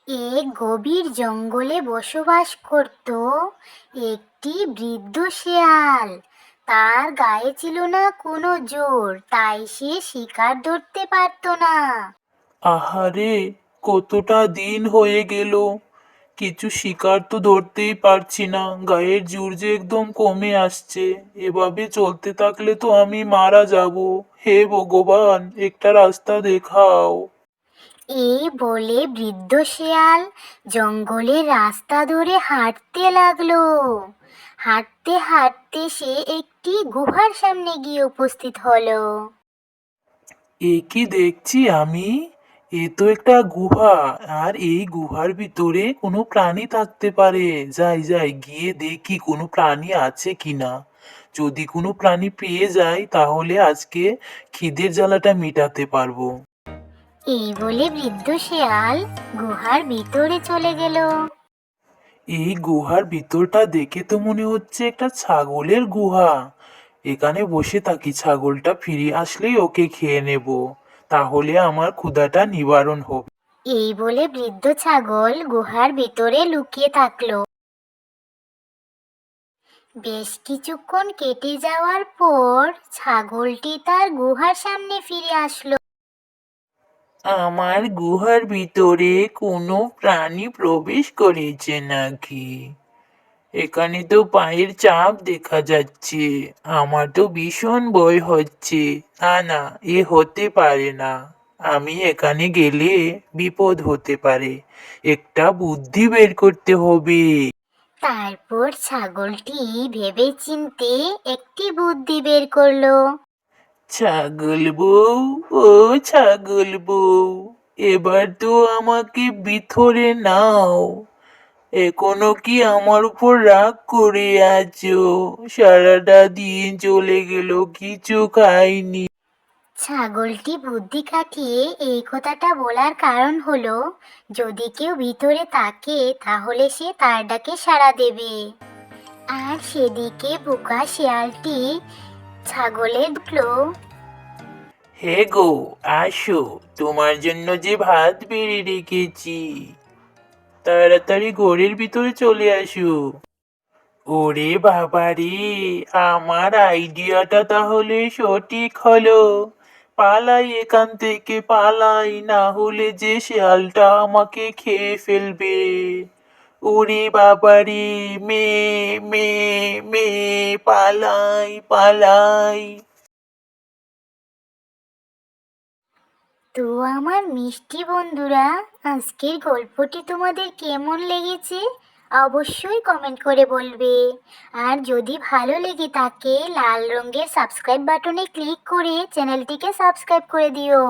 এক গভীর জঙ্গলে বসবাস করত একটি বৃদ্ধ শেয়াল। তার গায়ে ছিল না কোনো জোর, তাই সে শিকার ধরতে পারত না। আহারে, কতটা দিন হয়ে গেল, কিছু শিকার তো ধরতেই পারছি না। গায়ের জোর যে একদম কমে আসছে। এভাবে চলতে থাকলে তো আমি মারা যাব। হে ভগবান, একটা রাস্তা দেখাও। এই বলে বৃদ্ধ শেয়াল জঙ্গলের রাস্তা ধরে হাঁটতে লাগলো। হাঁটতে হাঁটতে সে একটি গুহার সামনে গিয়ে উপস্থিত হলো। এ কি দেখছি আমি? এ তো একটা গুহা। আর এই গুহার ভিতরে কোনো প্রাণী থাকতে পারে। যাই যাই গিয়ে দেখি কোনো প্রাণী আছে কিনা। যদি কোনো প্রাণী পেয়ে যাই তাহলে আজকে খিদের জ্বালাটা মেটাতে পারবো। এই বলে বৃদ্ধ শেয়াল গুহার ভিতরে চলে গেল। এই গুহার ভিতরটা দেখে তো মনে হচ্ছে একটা ছাগলের গুহা। এখানে বসে থাকি, ছাগলটা ফিরে আসলেই ওকে খেয়ে নেব। তাহলে আমার ক্ষুধাটা নিবারণ হবে। এই বলে বৃদ্ধ ছাগল গুহার ভিতরে লুকিয়ে থাকলো। বেশ কিছুক্ষণ কেটে যাওয়ার পর ছাগলটি তার গুহার সামনে ফিরে আসলো। আমার গুহার ভিতরে কোনো প্রাণী প্রবেশ করেছে নাকি? এখানে তো পায়ের ছাপ দেখা যাচ্ছে। আমার তো ভীষণ ভয় হচ্ছে। না না, এ হতে পারে না। আমি এখানে গেলে বিপদ হতে পারে। একটা বুদ্ধি বের করতে হবে। তারপর ছাগলটি ভেবেচিন্তে একটি বুদ্ধি বের করলো। ছাগল বউ, ও ছাগল বউ, এবার তো আমাকে ভিতরে নাও। এখনো কি আমার উপর রাগ করে আছো? সারাটা দিন চলে গেল, কিছু খাইনি। ছাগলটি বুদ্ধি খাটিয়ে এই কথাটা বলার কারণ হলো, যদি কেউ ভিতরে থাকে তাহলে সে তার ডাকে সাড়া দেবে। আর সেদিকে বোকা শিয়ালটি ছাগলে ঢুকলো। হে গো, আসো, তোমার জন্য যে ভাত বেড়ে রেখেছি। তাড়াতাড়ি ঘরের ভিতরে চলে আসো। ওরে বাবা রে, আমার আইডিয়াটা তাহলে সঠিক হলো। পালাই এখান থেকে, পালাই, না হলে যে শেয়ালটা আমাকে খেয়ে ফেলবে। ওরে বাবা রে, মে মে মে, পালাই পালাই। তো আমার মিষ্টি বন্ধুরা, আজকের গল্পটি তোমাদের কেমন লেগেছে অবশ্যই কমেন্ট করে বলবে। আর যদি ভালো লেগে থাকে লাল রঙের সাবস্ক্রাইব বাটনে ক্লিক করে চ্যানেলটিকে সাবস্ক্রাইব করে দিও।